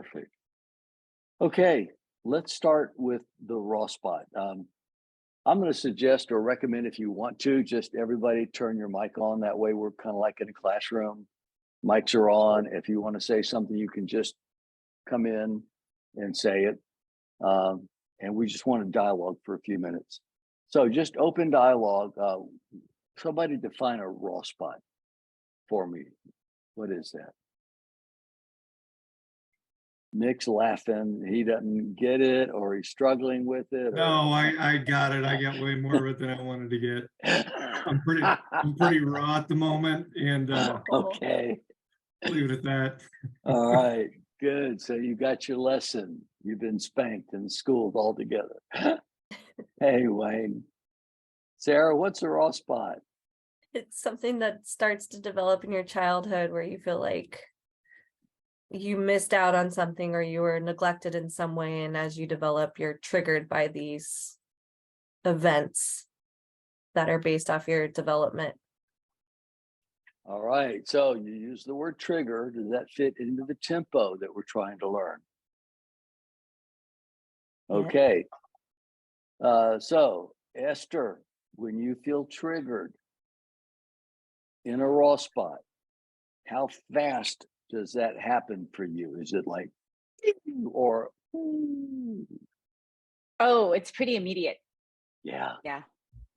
Perfect. Okay, let's start with the raw spot. I'm going to suggest or recommend, if you want to, just everybody turn your mic on. That way we're kind of like in a classroom. Mics are on. If you want to say something, you can just come in and say it. And we just want to dialogue for a few minutes. So just open dialogue. Somebody define a raw spot for me. What is that? Nick's laughing. He doesn't get it, or he's struggling with it. No, I got it. I got way more of it than I wanted to get. I'm pretty raw at the moment, and okay. leave it at that. All right, good. So you got your lesson. You've been spanked and schooled all together. Hey, Wayne. Sarah, what's the raw spot? It's something that starts to develop in your childhood where you feel like you missed out on something or you were neglected in some way. And as you develop, you're triggered by these events that are based off your development. All right. So you use the word trigger. Does that fit into the tempo that we're trying to learn? Okay. So Esther, when you feel triggered in a raw spot, how fast does that happen for you? Is it like, or? Oh, it's pretty immediate. Yeah. Yeah.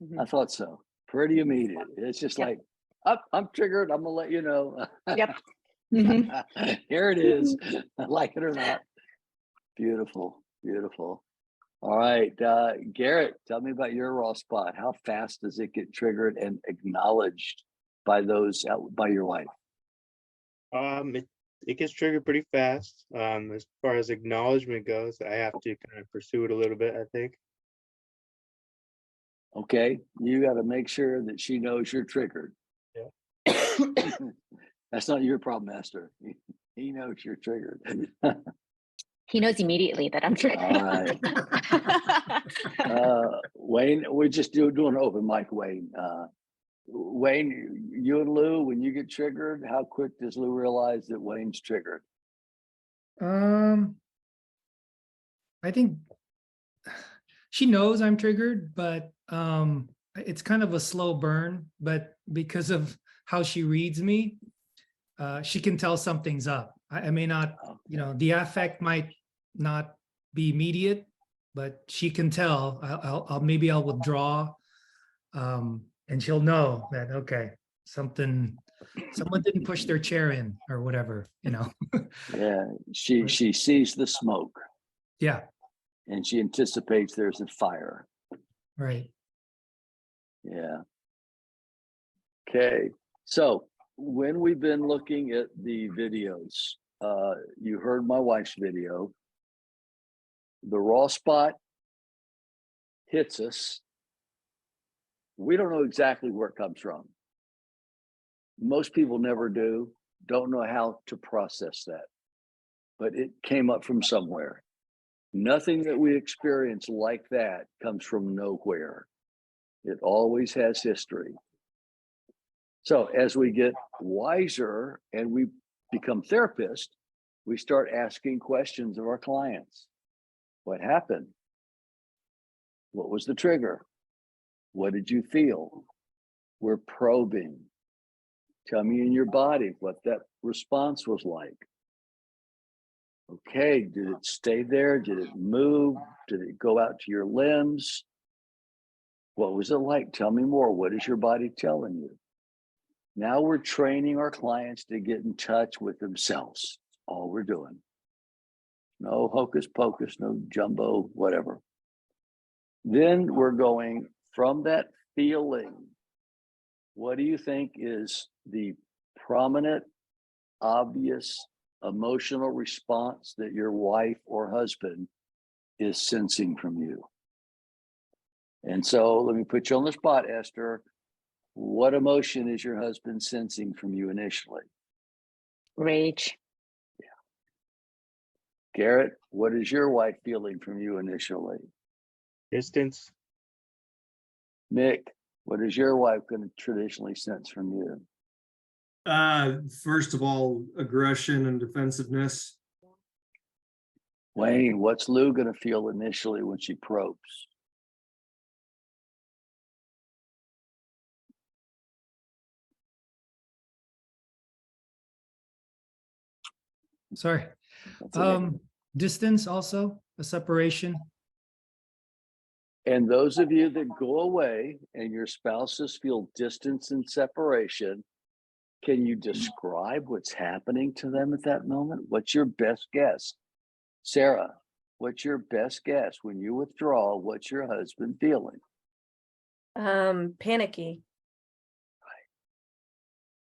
Mm-hmm. I thought so. Pretty immediate. It's just like, I'm triggered. I'm gonna let you know. Yep. Mm-hmm. Here it is. Like it or not. Beautiful. Beautiful. All right. Garrett, tell me about your raw spot. How fast does it get triggered and acknowledged by your wife? It gets triggered pretty fast. As far as acknowledgement goes, I have to kind of pursue it a little bit, I think. Okay, you got to make sure that she knows you're triggered. Yeah. That's not your problem, Master. He knows you're triggered. He knows immediately that I'm triggered. All right. Wayne, we're just doing an open mic, Wayne. Wayne, you and Lou, when you get triggered, how quick does Lou realize that Wayne's triggered? I think she knows I'm triggered, but it's kind of a slow burn. But because of how she reads me, she can tell something's up. I may not, the affect might not be immediate, but she can tell. I'll withdraw, and she'll know that, okay, someone didn't push their chair in or whatever, Yeah, she sees the smoke. Yeah. And she anticipates there's a fire. Right. Yeah. Okay. So when we've been looking at the videos, you heard my wife's video. The raw spot hits us. We don't know exactly where it comes from. Most people never do, don't know how to process that, but it came up from somewhere. Nothing that we experience like that comes from nowhere. It always has history. So as we get wiser and we become therapists, we start asking questions of our clients. What happened? What was the trigger? What did you feel? We're probing. Tell me in your body what that response was like. Okay, did it stay there? Did it move? Did it go out to your limbs? What was it like? Tell me more. What is your body telling you? Now we're training our clients to get in touch with themselves. That's all we're doing. No hocus pocus, no jumbo, whatever. Then we're going from that feeling. What do you think is the prominent, obvious emotional response that your wife or husband is sensing from you? And so let me put you on the spot, Esther. What emotion is your husband sensing from you initially? Rage. Yeah. Garrett, what is your wife feeling from you initially? Distance. Nick, what is your wife going to traditionally sense from you? First of all, aggression and defensiveness. Wayne, what's Lou going to feel initially when she probes? Sorry. That's okay. Distance also, a separation. And those of you that go away and your spouses feel distance and separation, can you describe what's happening to them at that moment? What's your best guess? Sarah, what's your best guess when you withdraw? What's your husband feeling? Panicky.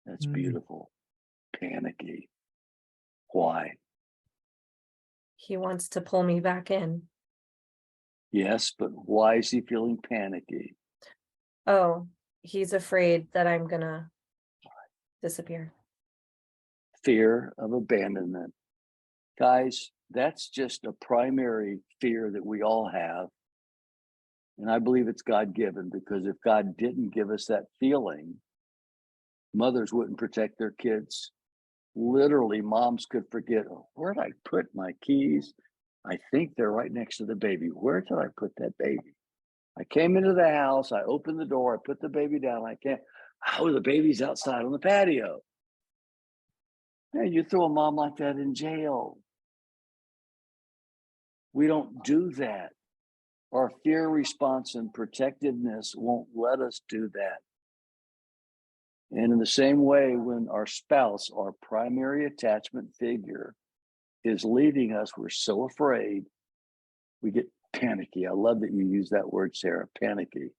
That's Mm. beautiful. Panicky. Why? He wants to pull me back in. Yes, but why is he feeling panicky? Oh, he's afraid that I'm gonna disappear. Fear of abandonment. Guys, that's just a primary fear that we all have. And I believe it's God-given, because if God didn't give us that feeling, mothers wouldn't protect their kids. Literally, moms could forget, oh, where did I put my keys? I think they're right next to the baby. Where did I put that baby? I came into the house, I opened the door, I put the baby down, I can't, oh, the baby's outside on the patio. Man, you throw a mom like that in jail. We don't do that. Our fear response and protectiveness won't let us do that. And in the same way, when our spouse, our primary attachment figure, is leaving us, we're so afraid, we get panicky. I love that you use that word, Sarah, panicky.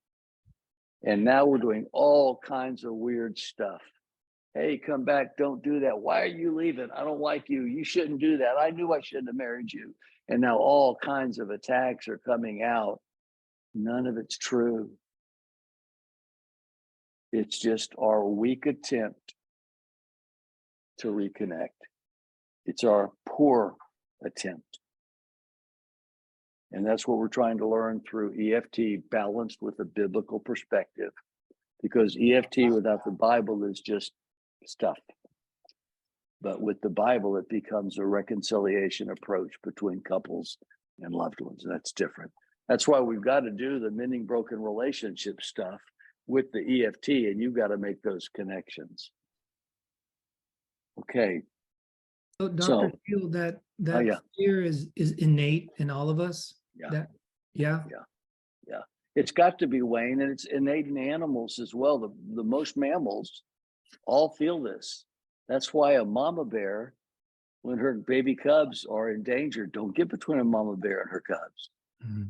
And now we're doing all kinds of weird stuff. Hey, come back, don't do that. Why are you leaving? I don't like you. You shouldn't do that. I knew I shouldn't have married you. And now all kinds of attacks are coming out. None of it's true. It's just our weak attempt to reconnect. It's our poor attempt. And that's what we're trying to learn through EFT, balanced with a biblical perspective, because EFT without the Bible is just stuff. But with the Bible, it becomes a reconciliation approach between couples and loved ones. That's different. That's why we've got to do the mending broken relationship stuff with the EFT, and you've got to make those connections. Okay. So Dr. Steele, that yeah. fear is innate in all of us. Yeah. Yeah. It's got to be, Wayne, and it's innate in animals as well. The most mammals all feel this. That's why a mama bear, when her baby cubs are in danger, don't get between a mama bear and her cubs. Mhm.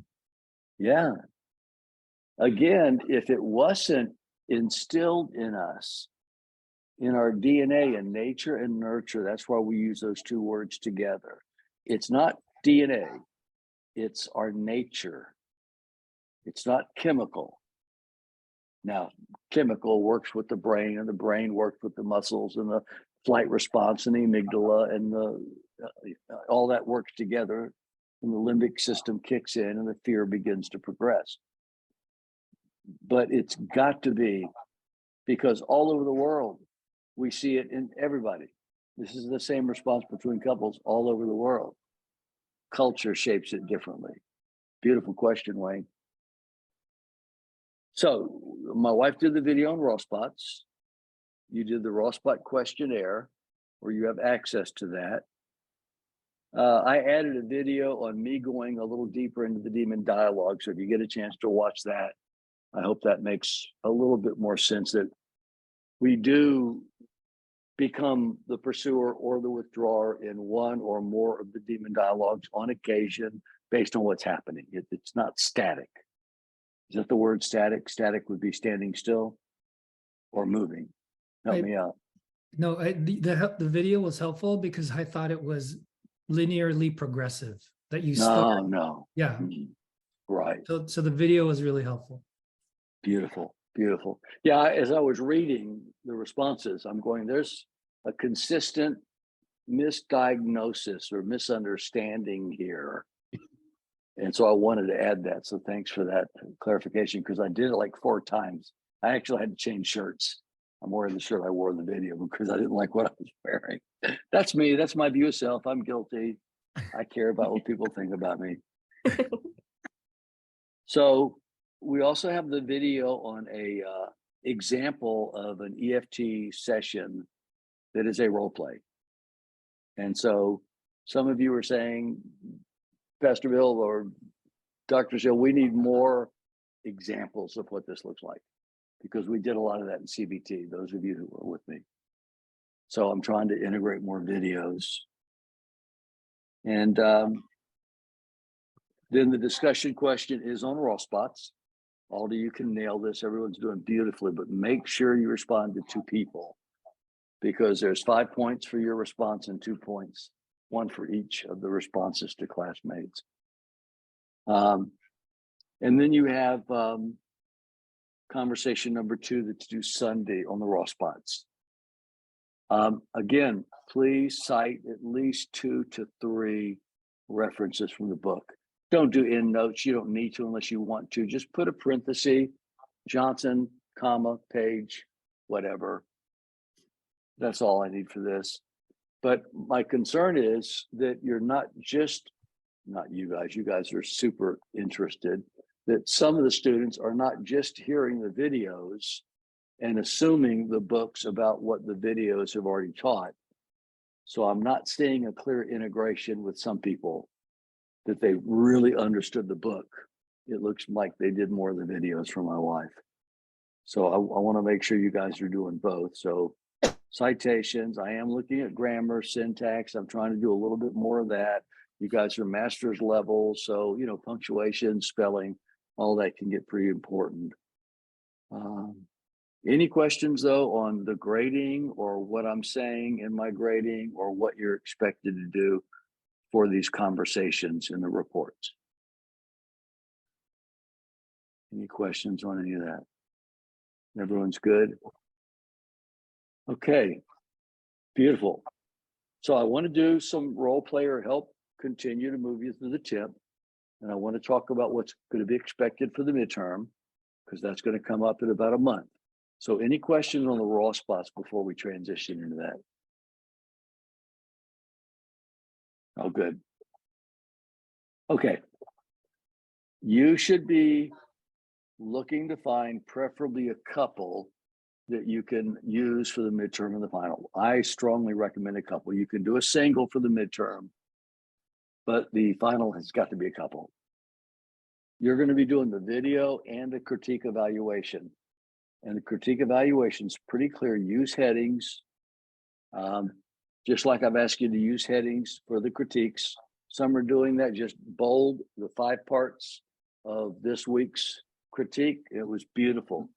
Yeah. Again, if it wasn't instilled in us, in our DNA, and nature and nurture, that's why we use those two words together. It's not DNA, it's our nature. It's not chemical. Now, chemical works with the brain, and the brain works with the muscles and the flight response and the amygdala, and all that works together, and the limbic system kicks in and the fear begins to progress. But it's got to be, because all over the world, we see it in everybody. This is the same response between couples all over the world. Culture shapes it differently. Beautiful question, Wayne. So my wife did the video on raw spots. You did the raw spot questionnaire, where you have access to that. I added a video on me going a little deeper into the demon dialogue. So if you get a chance to watch that, I hope that makes a little bit more sense, that we do become the pursuer or the withdrawer in one or more of the demon dialogues on occasion, based on what's happening. It's not static. Is that the word static? Static would be standing still or moving. Help me out. No, the video was helpful because I thought it was linearly progressive, that you start. No. Yeah. Right. So the video was really helpful. Beautiful. Beautiful. Yeah, as I was reading the responses, I'm going, there's a consistent misdiagnosis or misunderstanding here. And so I wanted to add that. So thanks for that clarification, because I did it like 4 times. I actually had to change shirts. I'm wearing the shirt I wore in the video because I didn't like what I was wearing. That's me. That's my view of self. I'm guilty. I care about what people think about me. So we also have the video on a example of an EFT session that is a role play. And so some of you are saying, Pastor Bill or Dr. Hill, we need more examples of what this looks like, because we did a lot of that in CBT, those of you who were with me. So I'm trying to integrate more videos. And then the discussion question is on raw spots. Aldi, you can nail this. Everyone's doing beautifully, but make sure you respond to 2 people, because there's 5 points for your response and 2 points, 1 for each of the responses to classmates. And then you have conversation number 2 that's due Sunday on the raw spots. Again, please cite at least 2 to 3 references from the book. Don't do end notes. You don't need to unless you want to. Just put a parenthesis, Johnson, comma, Page, whatever. That's all I need for this. But my concern is that you're not you guys are super interested, that some of the students are not just hearing the videos and assuming the books about what the videos have already taught. So I'm not seeing a clear integration with some people that they really understood the book. It looks like they did more of the videos for my wife. So I want to make sure you guys are doing both. So citations, I am looking at grammar, syntax. I'm trying to do a little bit more of that. You guys are master's level. So, you know, punctuation, spelling, all that can get pretty important. Any questions though on the grading or what I'm saying in my grading or what you're expected to do for these conversations in the reports? Any questions on any of that? Everyone's good? Okay, beautiful. So I want to do some role play or help continue to move you through the tip. And I want to talk about what's going to be expected for the midterm, because that's going to come up in about a month. So any questions on the raw spots before we transition into that? Oh, good. Okay. You should be looking to find preferably a couple that you can use for the midterm and the final. I strongly recommend a couple. You can do a single for the midterm, but the final has got to be a couple. You're going to be doing the video and the critique evaluation. And the critique evaluation is pretty clear. Use headings. Just like I've asked you to use headings for the critiques. Some are doing that, just bold the 5 parts of this week's critique. It was beautiful.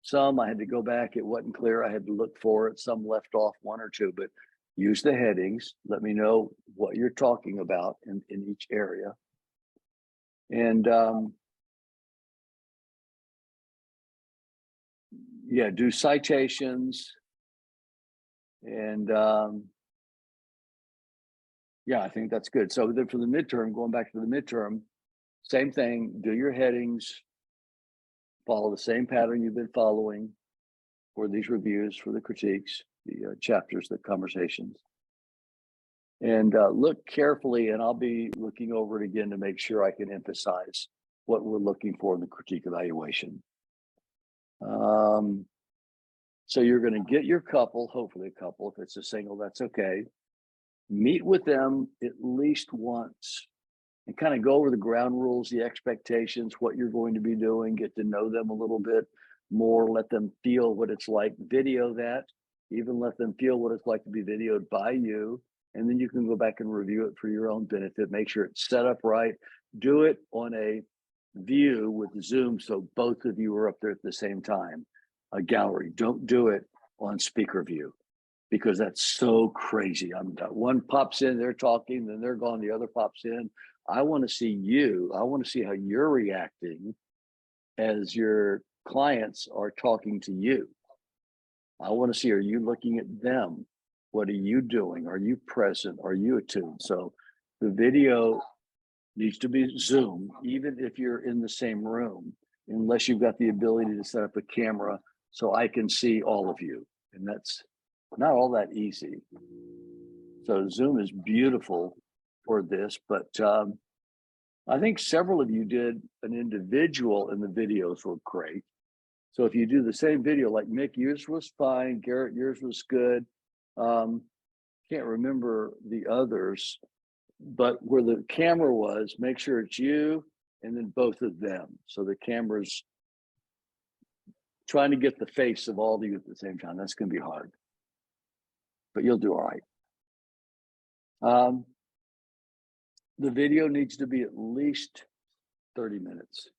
Some I had to go back, it wasn't clear. I had to look for it. Some left off 1 or 2, but use the headings. Let me know what you're talking about in each area. And yeah, do citations. And yeah, I think that's good. So then for the midterm, going back to the midterm, same thing, do your headings, follow the same pattern you've been following for these reviews, for the critiques, the chapters, the conversations. And look carefully, and I'll be looking over it again to make sure I can emphasize what we're looking for in the critique evaluation. So you're going to get your couple, hopefully a couple. If it's a single, that's okay. Meet with them at least once and kind of go over the ground rules, the expectations, what you're going to be doing, get to know them a little bit more, let them feel what it's like, video that, even let them feel what it's like to be videoed by you. And then you can go back and review it for your own benefit, make sure it's set up right, do it on a view with Zoom so both of you are up there at the same time, a gallery. Don't do it on speaker view, because that's so crazy. One pops in, they're talking, then they're gone, the other pops in. I want to see you. I want to see how you're reacting as your clients are talking to you. I want to see, are you looking at them? What are you doing? Are you present? Are you attuned? So the video needs to be Zoom, even if you're in the same room, unless you've got the ability to set up a camera so I can see all of you. And that's not all that easy. So Zoom is beautiful for this, but I think several of you did an individual and the videos were great. So if you do the same video, like Mick, yours was fine. Garrett, yours was good. Can't remember the others, but where the camera was, make sure it's you and then both of them. So the camera's trying to get the face of all of you at the same time. That's going to be hard, but you'll do all right. The video needs to be at least 30 minutes.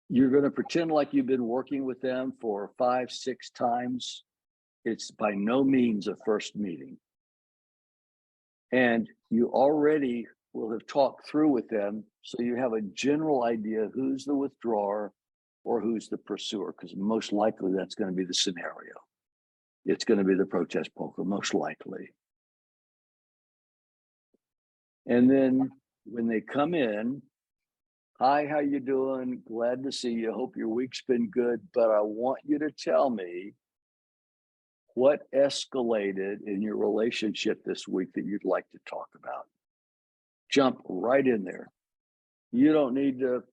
You're going to pretend like you've been working with them for 5, 6 times. It's by no means a first meeting. And you already will have talked through with them, so you have a general idea who's the withdrawer or who's the pursuer, because most likely that's going to be the scenario. It's going to be the protest poker, most likely. And then when they come in, hi, how you doing? Glad to see you. Hope your week's been good, but I want you to tell me what escalated in your relationship this week that you'd like to talk about. Jump right in there. You don't need to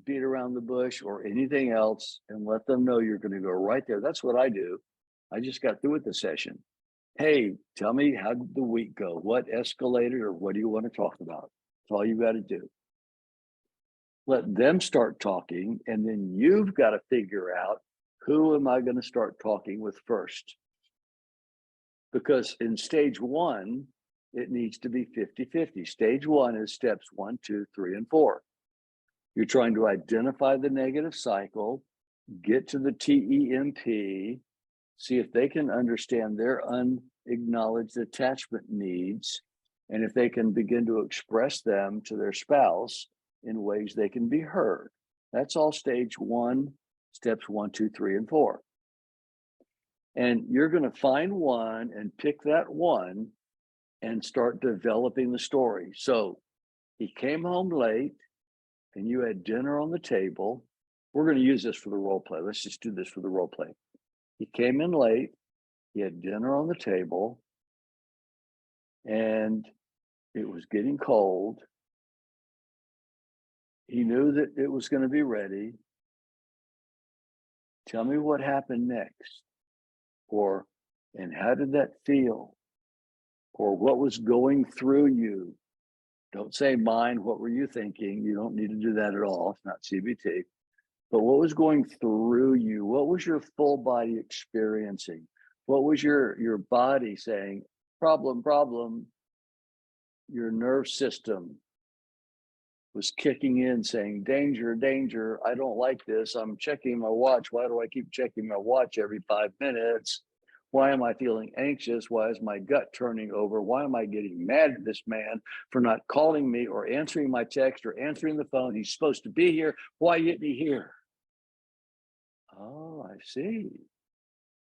beat around the bush or anything else, and let them know you're going to go right there. That's what I do. I just got through with the session. Hey, tell me, how did the week go? What escalated, or what do you want to talk about? That's all you got to do. Let them start talking, and then you've got to figure out, who am I going to start talking with first? Because in stage 1, it needs to be 50-50. Stage 1 is steps 1, 2, 3, and 4. You're trying to identify the negative cycle, get to the TEMP, see if they can understand their unacknowledged attachment needs, and if they can begin to express them to their spouse in ways they can be heard. That's all stage 1, steps 1, 2, 3, and 4. And you're going to find one and pick that one and start developing the story. So he came home late and you had dinner on the table. We're going to use this for the role play. Let's just do this for the role play. He came in late, he had dinner on the table, and it was getting cold. He knew that it was going to be ready. Tell me what happened next. Or, and how did that feel? Or what was going through you? Don't say mine, what were you thinking? You don't need to do that at all. It's not CBT. But what was going through you? What was your full body experiencing? What was your body saying? Problem, problem. Your nerve system was kicking in saying, danger, danger. I don't like this. I'm checking my watch. Why do I keep checking my watch every 5 minutes? Why am I feeling anxious? Why is my gut turning over? Why am I getting mad at this man for not calling me or answering my text or answering the phone? He's supposed to be here. Why isn't he here? Oh, I see.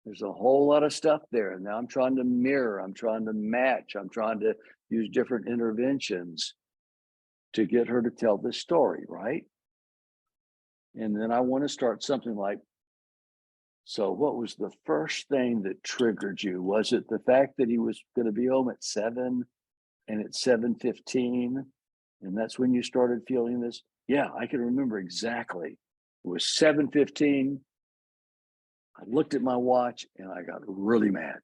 There's a whole lot of stuff there. And now I'm trying to mirror. I'm trying to match. I'm trying to use different interventions to get her to tell this story, right? And then I want to start something like, so what was the first thing that triggered you? Was it the fact that he was going to be home at 7 and it's 7:15? And that's when you started feeling this? Yeah, I can remember exactly. It was 7:15. I looked at my watch and I got really mad.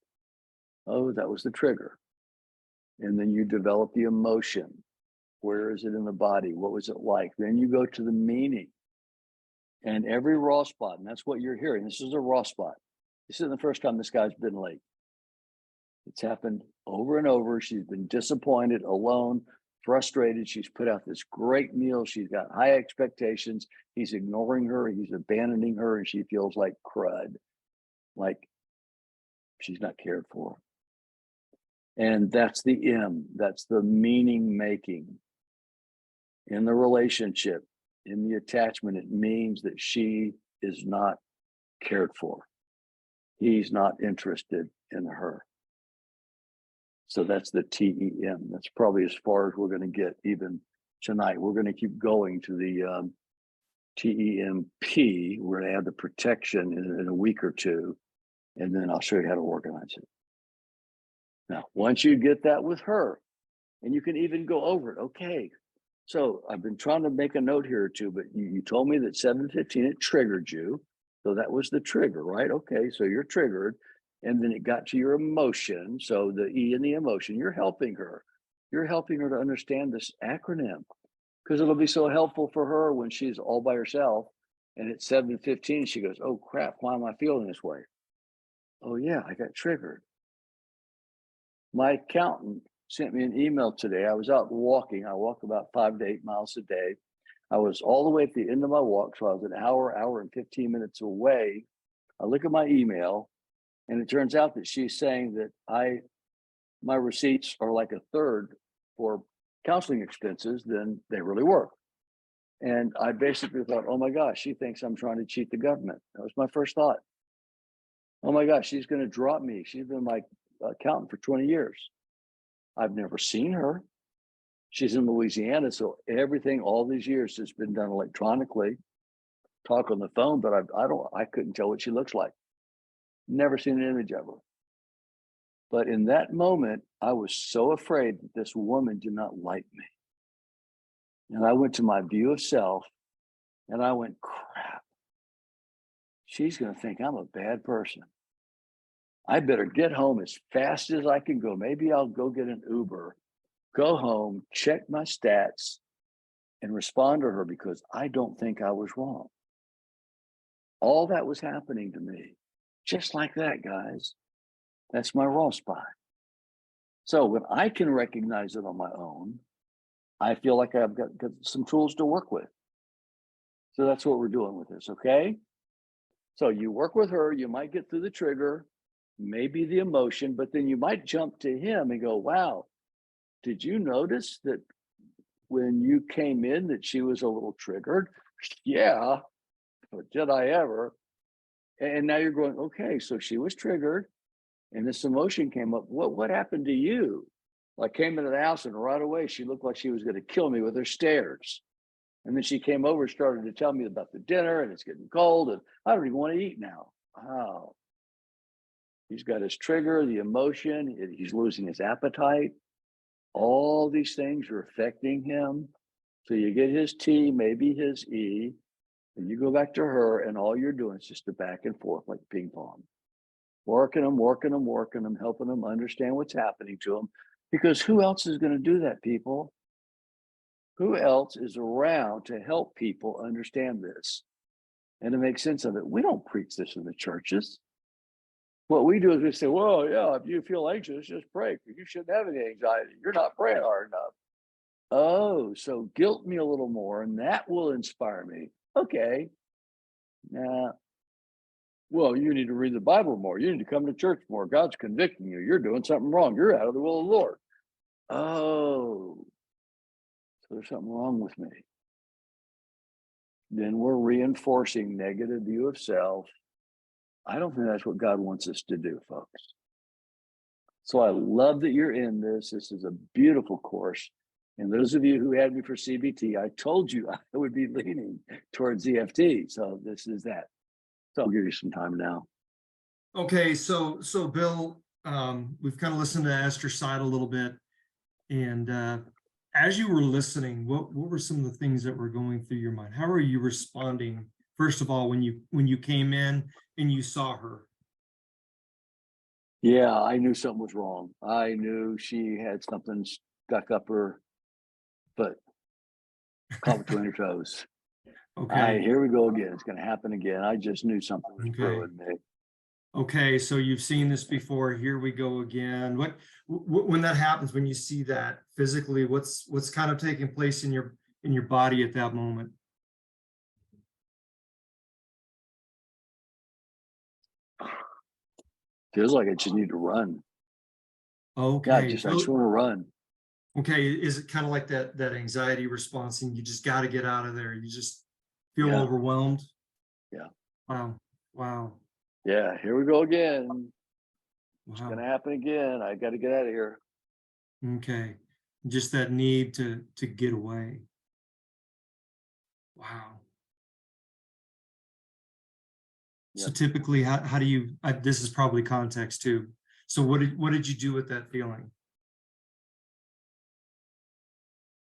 Oh, that was the trigger. And then you develop the emotion. Where is it in the body? What was it like? Then you go to the meaning. And every raw spot, and that's what you're hearing. This is a raw spot. This isn't the first time this guy's been late. It's happened over and over. She's been disappointed, alone, frustrated. She's put out this great meal. She's got high expectations. He's ignoring her. He's abandoning her. And she feels like crud, like she's not cared for. And that's the M. That's the meaning making in the relationship. In the attachment, it means that she is not cared for. He's not interested in her. So that's the TEM. That's probably as far as we're going to get even tonight. We're going to keep going to the TEMP. We're going to add the protection in a week or two, and then I'll show you how to organize it. Now, once you get that with her, and you can even go over it, okay. So I've been trying to make a note here or two, but you told me that 7:15 it triggered you. So that was the trigger, right? Okay, so you're triggered. And then it got to your emotion. So the E in the emotion, you're helping her. You're helping her to understand this acronym because it'll be so helpful for her when she's all by herself. And at 7:15, she goes, oh crap, why am I feeling this way? Oh yeah, I got triggered. My accountant sent me an email today. I was out walking. I walk about 5 to 8 miles a day. I was all the way at the end of my walk. So I was an hour and 15 minutes away. I look at my email and it turns out that she's saying that my receipts are like a third for counseling expenses than they really were. And I basically thought, oh my gosh, she thinks I'm trying to cheat the government. That was my first thought. Oh my gosh, she's going to drop me. She's been my accountant for 20 years. I've never seen her. She's in Louisiana, so everything all these years has been done electronically. Talk on the phone, but I couldn't tell what she looks like. Never seen an image of her. But in that moment, I was so afraid that this woman did not like me. And I went to my view of self and I went, crap, she's going to think I'm a bad person. I better get home as fast as I can go. Maybe I'll go get an Uber, go home, check my stats, and respond to her because I don't think I was wrong. All that was happening to me, just like that, guys. That's my raw spot. So when I can recognize it on my own, I feel like I've got some tools to work with. So that's what we're doing with this, okay? So you work with her, you might get through the trigger, maybe the emotion, but then you might jump to him and go, wow, did you notice that when you came in that she was a little triggered? Yeah, but did I ever? And now you're going, okay, so she was triggered and this emotion came up. What happened to you? I came into the house and right away she looked like she was going to kill me with her stares. And then she came over and started to tell me about the dinner and it's getting cold and I don't even want to eat now. Wow. He's got his trigger, the emotion, he's losing his appetite. All these things are affecting him. So you get his T, maybe his E, and you go back to her, and all you're doing is just a back and forth like ping pong. Working them, helping them understand what's happening to them. Because who else is going to do that, people? Who else is around to help people understand this and to make sense of it? We don't preach this in the churches. What we do is we say, well, yeah, if you feel anxious, just pray. You shouldn't have any anxiety. You're not praying hard enough. Oh, so guilt me a little more and that will inspire me. Okay. Now, well, you need to read the Bible more. You need to come to church more. God's convicting you. You're doing something wrong. You're out of the will of the Lord. Oh, so there's something wrong with me. Then we're reinforcing negative view of self. I don't think that's what God wants us to do, folks. So I love that you're in this. This is a beautiful course. And those of you who had me for CBT, I told you I would be leaning towards EFT. So this is that. So I'll give you some time now. Okay, so Bill, we've kind of listened to Esther's side a little bit, and as you were listening, what were some of the things that were going through your mind? How are you responding? First of all, when you came in and you saw her. Yeah, I knew something was wrong. I knew she had something stuck up her foot, caught between her toes. Okay. Here we go again. It's going to happen again. I just knew something was brewing me. Okay, so you've seen this before. Here we go again. What when that happens, when you see that physically, what's kind of taking place in your body at that moment? Feels like I just need to run. Okay. Yeah, I just want to run. Okay, is it kind of like that anxiety response and you just got to get out of there? You just feel Yeah. overwhelmed? Yeah. Wow. Yeah, here we go again. It's Wow. going to happen again. I got to get out of here. Okay. Just that need to get away. Wow. So Yep. typically, how do you, this is probably context too. So what did you do with that feeling?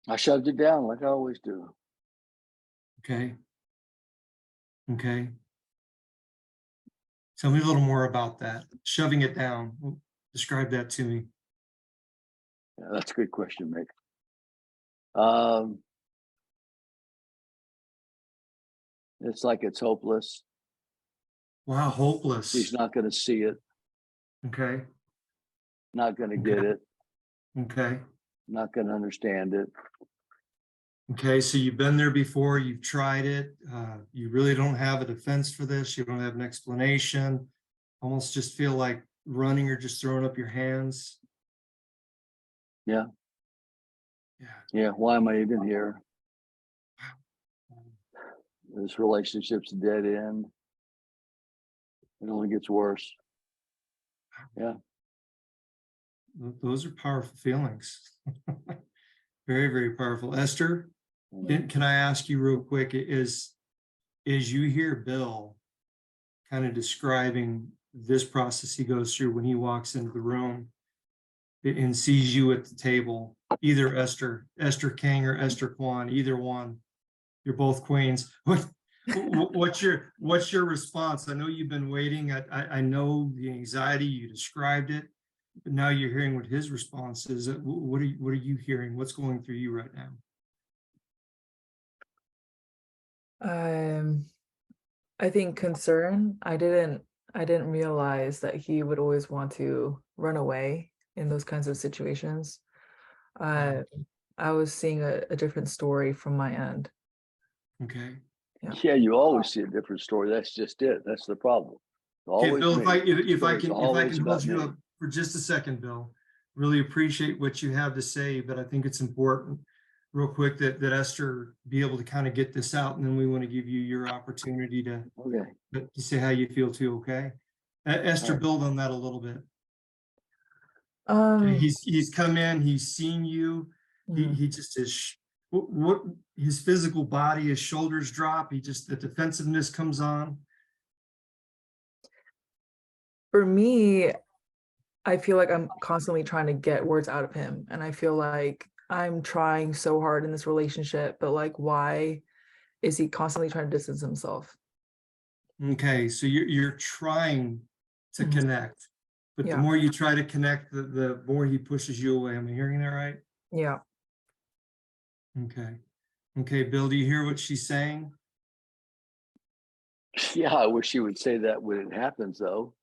I shoved it down like I always do. Okay. Okay. Tell me a little more about that. Shoving it down. Describe that to me. Yeah, that's a good question, Mick. It's like it's hopeless. Wow, hopeless. He's not going to see it, Okay. not going to Okay. get it, Okay. not going to understand it. Okay. So you've been there before. You've tried it. You really don't have a defense for this. You don't have an explanation. Almost just feel like running or just throwing up your hands. Yeah. Yeah. Yeah. Why am I even here? This relationship's a dead end. It only gets worse. Yeah. Those are powerful feelings. Very, very powerful. Esther, can I ask you real quick, is you hear Bill kind of describing this process he goes through when he walks into the room and sees you at the table, either Esther King or Esther Kwan, either one, you're both queens. What's your response? I know you've been waiting. I know the anxiety, you described it, but now you're hearing what his response is. What are you hearing? What's going through you right now? I think concern. I didn't realize that he would always want to run away in those kinds of situations. I was seeing a different story from my end. Okay. Yeah, you always see a different story. That's just it. That's the problem. Okay, Always Bill, me. if I Story's can always hold about you me. up for just a second, Bill. Really appreciate what you have to say, but I think it's important real quick that Esther be able to kind of get this out, and then we want to give you your opportunity to Okay. say how you feel too, okay? Esther, All right. build on that a little bit. Okay, he's come in, he's seen you. He just is what his physical body, his shoulders drop, the defensiveness comes on. For me, I feel like I'm constantly trying to get words out of him, and I feel like I'm trying so hard in this relationship, but like, why is he constantly trying to distance himself? Okay, so you're trying to connect, but the Yeah. more you try to connect, the more he pushes you away. Am I hearing that right? Yeah. Okay. Okay, Bill, do you hear what she's saying? Yeah, I wish she would say that when it happens, though.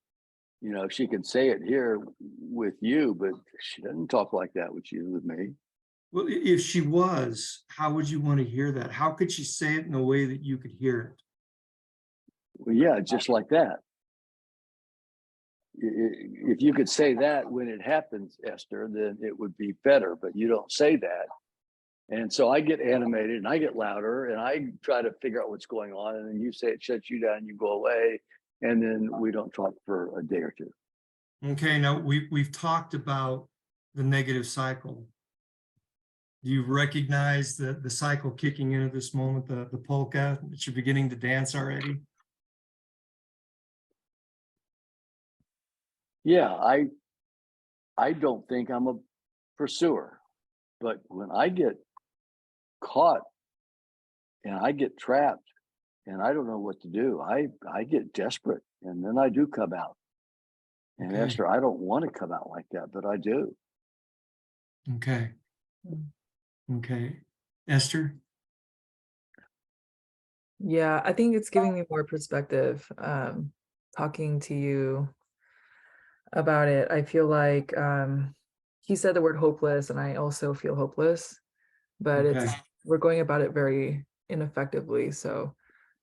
You know, she can say it here with you, but she doesn't talk like that with you, with me. Well, if she was, how would you want to hear that? How could she say it in a way that you could hear it? Well, yeah, just like that. If you could say that when it happens, Esther, then it would be better, but you don't say that. And so I get animated and I get louder and I try to figure out what's going on. And then you say it shuts you down, and you go away. And then we don't talk for a day or two. Okay, now we've talked about the negative cycle. Do you recognize the cycle kicking in at this moment, the polka that you're beginning to dance already? Yeah, I don't think I'm a pursuer, but when I get caught and I get trapped and I don't know what to do, I get desperate and then I do come out. And Okay. Esther, I don't want to come out like that, but I do. Okay. Okay. Esther? Yeah, I think it's giving me more perspective, talking to you about it. I feel like he said the word hopeless, and I also feel hopeless, but Okay. we're going about it very ineffectively. So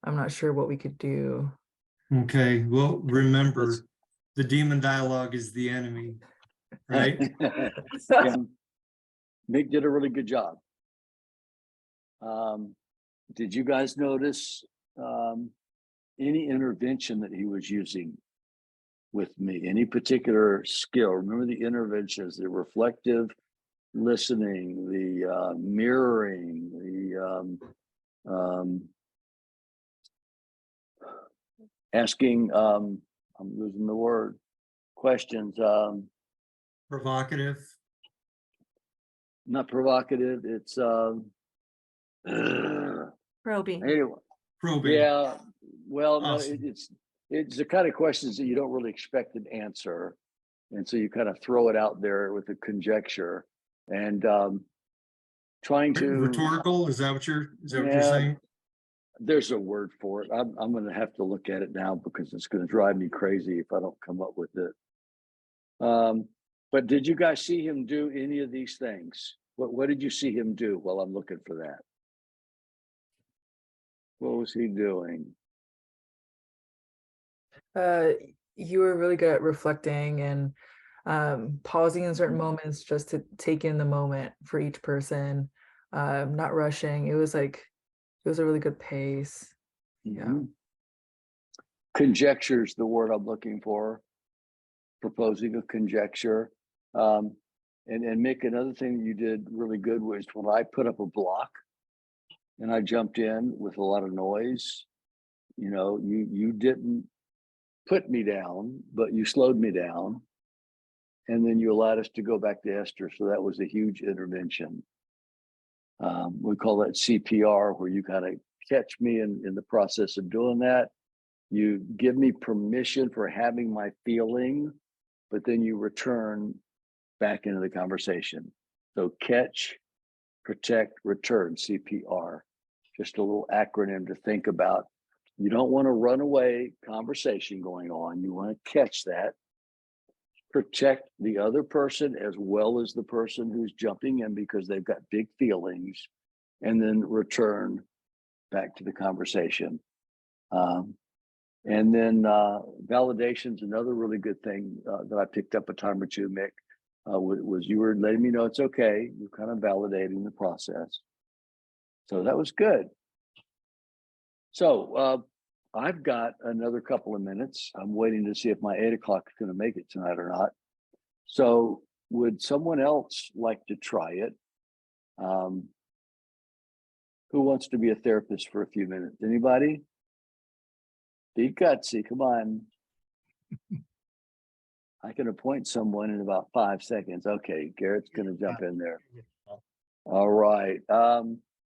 I'm not sure what we could do. Okay. Well, remember, Let's- the demon dialogue is the enemy, right? Yeah, Mick did a really good job. Did you guys notice any intervention that he was using with me? Any particular skill? Remember the interventions: the reflective listening, the mirroring, the asking. I'm losing the word. questions. Provocative. Not provocative. It's Probing. anyway. Probing. Yeah. Well, no, Awesome. it's the kind of questions that you don't really expect an answer, and so you kind of throw it out there with a conjecture and trying to. Rhetorical. Is that what you're Yeah. saying? There's a word for it. I'm going to have to look at it now because it's going to drive me crazy if I don't come up with it. But did you guys see him do any of these things? What did you see him do while I'm looking for that? What was he doing? You were really good at reflecting and pausing in certain Mm-hmm. moments just to take in the moment for each person, not rushing. It was a really good pace. Yeah. Mhm. Conjecture is the word I'm looking for. Proposing a conjecture. And Mick, another thing that you did really good was when I put up a block and I jumped in with a lot of noise, you didn't put me down, but you slowed me down. And then you allowed us to go back to Esther. So that was a huge intervention. We call that CPR, where you kind of catch me in the process of doing that. You give me permission for having my feeling, but then you return back into the conversation. So catch, protect, return, CPR. Just a little acronym to think about. You don't want to run away conversation going on. You want to catch that, protect the other person as well as the person who's jumping in because they've got big feelings, and then return back to the conversation. And then validation is another really good thing that I picked up a time or two, Mick, was you were letting me know it's okay. You're kind of validating the process. So that was good. So I've got another couple of minutes. I'm waiting to see if my 8 o'clock is going to make it tonight or not. So would someone else like to try it? Who wants to be a therapist for a few minutes? Anybody? Be gutsy, come on. I can appoint someone in about 5 seconds. Okay, Garrett's going to jump in there. All right.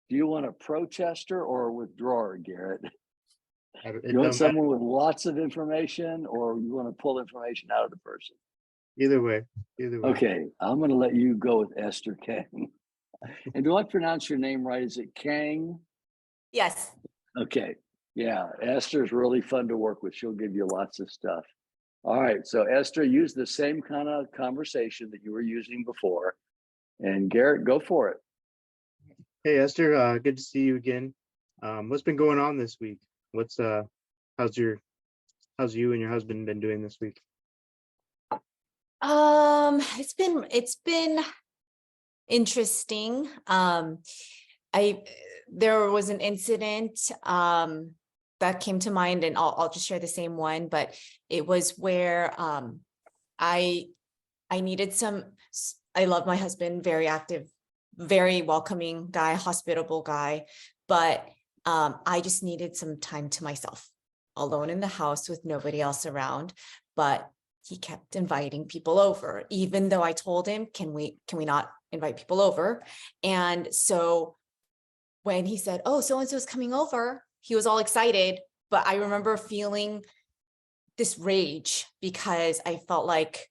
Do you want a protester or a withdrawer, Garrett? You want someone with lots of information, or you want to pull information out of the person? Either way. Okay, I'm going to let you go with Esther Kang. And do I pronounce your name right? Is it Kang? Yes. Okay. Yeah, Esther's really fun to work with. She'll give you lots of stuff. All right. So Esther, use the same kind of conversation that you were using before. And Garrett, go for it. Hey Esther, good to see you again. What's been going on this week? How's you and your husband been doing this week? It's been interesting. There was an incident that came to mind, and I'll just share the same one, but it was where I needed I love my husband, very active, very welcoming guy, hospitable guy, but I just needed some time to myself, alone in the house with nobody else around. But he kept inviting people over, even though I told him, can we not invite people over? And so when he said, oh, so-and-so is coming over, he was all excited. But I remember feeling this rage because I felt like,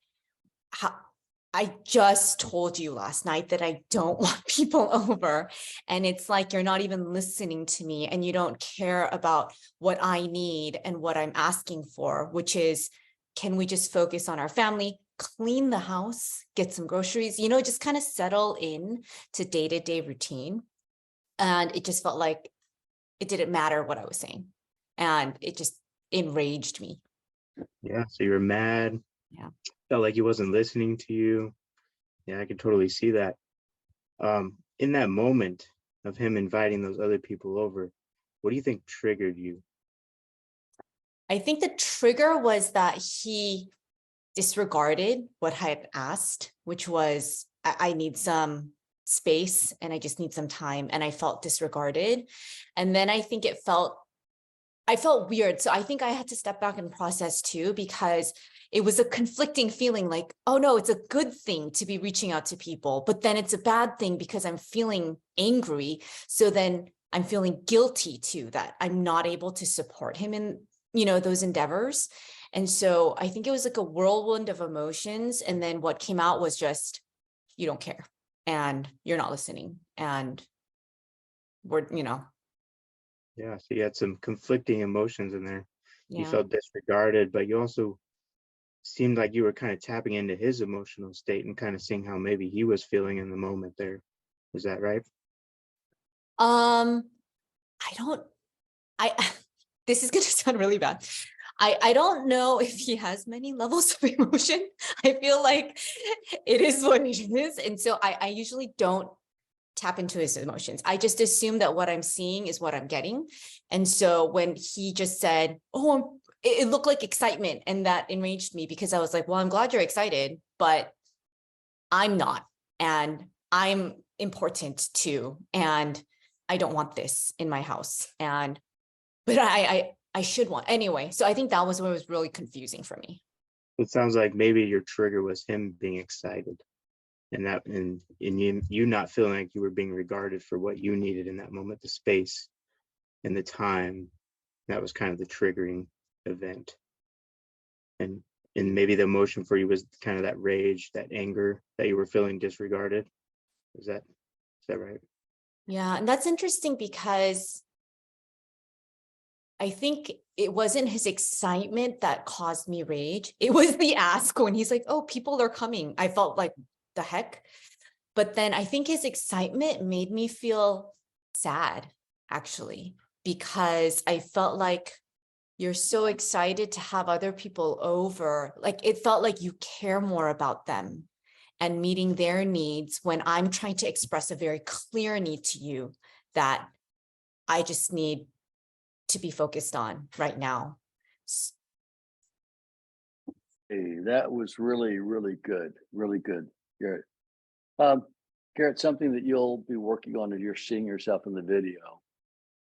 I just told you last night that I don't want people over. And it's like, you're not even listening to me, and you don't care about what I need and what I'm asking for, which is, can we just focus on our family, clean the house, get some groceries, just kind of settle in to day-to-day routine. And it just felt like it didn't matter what I was saying. And it just enraged me. Yeah, so you were mad. Yeah. Felt like he wasn't listening to you. Yeah, I could totally see that. In that moment of him inviting those other people over, what do you think triggered you? I think the trigger was that he disregarded what I had asked, which was, I need some space and I just need some time. And I felt disregarded. And then I think I felt weird. So I think I had to step back and process too, because it was a conflicting feeling like, oh no, it's a good thing to be reaching out to people, but then it's a bad thing because I'm feeling angry. So then I'm feeling guilty too, that I'm not able to support him in, those endeavors. And so I think it was like a whirlwind of emotions. And then what came out was just, you don't care and you're not listening. And we're, Yeah, so you had some conflicting emotions in there. You yeah. felt disregarded, but you also seemed like you were kind of tapping into his emotional state and kind of seeing how maybe he was feeling in the moment there. Is that right? I this is going to sound really bad. I don't know if he has many levels of emotion. I feel like it is what it is. And so I usually don't tap into his emotions. I just assume that what I'm seeing is what I'm getting. And so when he just said, oh, it looked like excitement, and that enraged me because I was like, well, I'm glad you're excited, but I'm not. And I'm important too. And I don't want this in my house. But I should want anyway. So I think that was what was really confusing for me. It sounds like maybe your trigger was him being excited, and you not feeling like you were being regarded for what you needed in that moment, the space and the time. That was kind of the triggering event. And maybe the emotion for you was kind of that rage, that anger that you were feeling disregarded. Is that right? Yeah, and that's interesting because I think it wasn't his excitement that caused me rage. It was the ask when he's like, oh, people are coming. I felt like, the heck? But then I think his excitement made me feel sad, actually, because I felt like you're so excited to have other people over. Like it felt like you care more about them and meeting their needs when I'm trying to express a very clear need to you that I just need to be focused on right now. Hey, that was really, really good. Really good, Garrett. Garrett, something that you'll be working on as you're seeing yourself in the video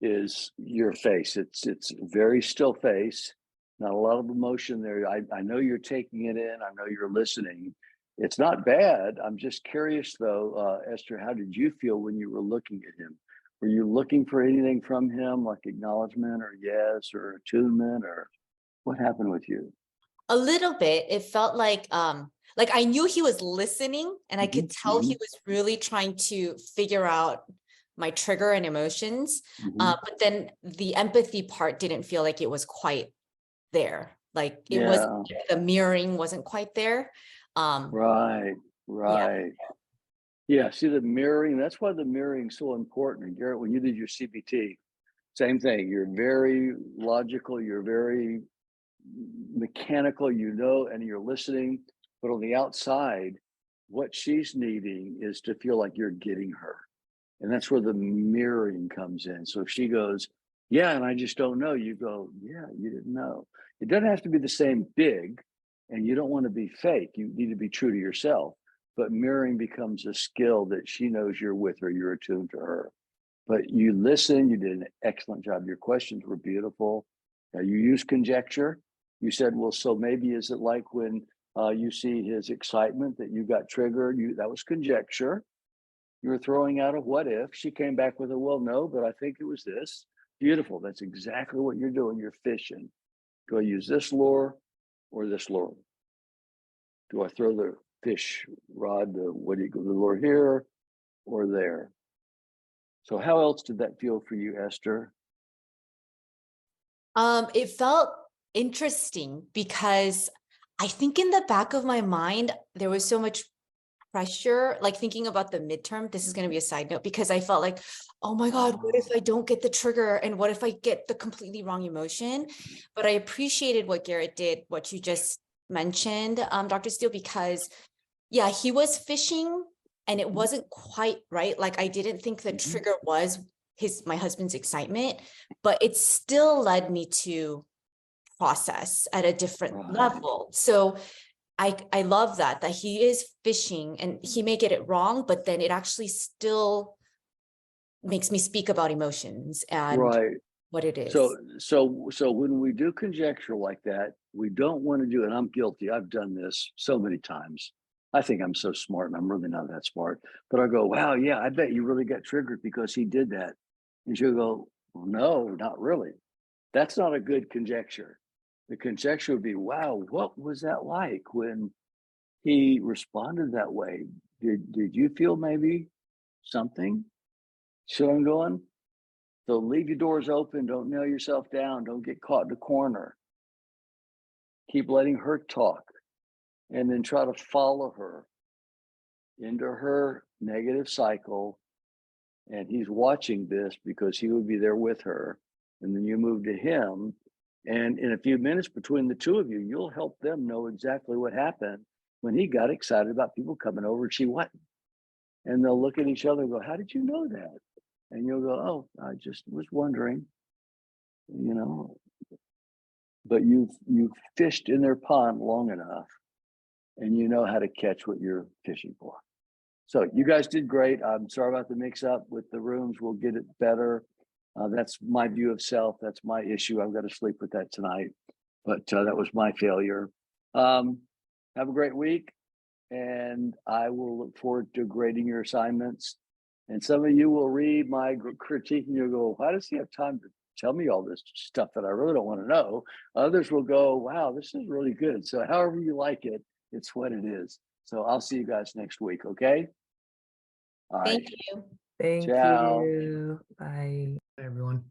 is your face. It's a very still face, not a lot of emotion there. I know you're taking it in. I know you're listening. It's not bad. I'm just curious though, Esther, how did you feel when you were looking at him? Were you looking for anything from him, like acknowledgement or yes or attunement, or what happened with you? A little bit. It felt like I knew he was listening and I could tell he was really trying to figure out my trigger and emotions. But then the empathy part didn't feel like it was quite there. Like it was, the mirroring wasn't quite there. Right. Yeah, see the mirroring, that's why the mirroring is so important. And Garrett, when you did your CBT, same thing. You're very logical, you're very mechanical, and you're listening, but on the outside, what she's needing is to feel like you're getting her. And that's where the mirroring comes in. So if she goes, yeah, and I just don't know, you go, yeah, you didn't know. It doesn't have to be the same big, and you don't want to be fake. You need to be true to yourself. But mirroring becomes a skill that she knows you're with her, you're attuned to her. But you listen, you did an excellent job. Your questions were beautiful. You used conjecture. You said, well, so maybe is it like when you see his excitement that you got triggered? That was conjecture. You were throwing out a what if. She came back with a, well, no, but I think it was this. Beautiful. That's exactly what you're doing. You're fishing. Do I use this lure or this lure? Do I throw the fish rod, the lure here or there? So how else did that feel for you, Esther? It felt interesting because I think in the back of my mind, there was so much pressure, like thinking about the midterm. This is going to be a side note because I felt like, oh my God, what if I don't get the trigger? And what if I get the completely wrong emotion? But I appreciated what Garrett did, what you just mentioned, Dr. Steele, because yeah, he was fishing and it wasn't quite right. Like I didn't think the trigger was my husband's excitement, but it still led me to process at a different level. So I love that he is fishing and he may get it wrong, but then it actually still makes me speak about emotions and what it is. So when we do conjecture like that, we don't want to do, and I'm guilty. I've done this so many times. I think I'm so smart, and I'm really not that smart. But I go, wow, yeah, I bet you really got triggered because he did that. And she'll go, well, no, not really. That's not a good conjecture. The conjecture would be, wow, what was that like when he responded that way? Did you feel maybe something? See what I'm going? So leave your doors open. Don't nail yourself down. Don't get caught in a corner. Keep letting her talk, and then try to follow her into her negative cycle. And he's watching this because he would be there with her. And then you move to him. And in a few minutes between the two of you, you'll help them know exactly what happened when he got excited about people coming over and she wasn't. And they'll look at each other and go, how did you know that? And you'll go, oh, I just was wondering, you know. But you've fished in their pond long enough, and you know how to catch what you're fishing for. So you guys did great. I'm sorry about the mix up with the rooms. We'll get it better. That's my view of self. That's my issue. I've got to sleep with that tonight. But that was my failure. Have a great week. And I will look forward to grading your assignments. And some of you will read my critique and you'll go, why does he have time to tell me all this stuff that I really don't want to know? Others will go, wow, this is really good. So however you like it, it's what it is. So I'll see you guys next week. Okay. All right. Thank you. Thank Ciao. you. Bye. Hey, everyone.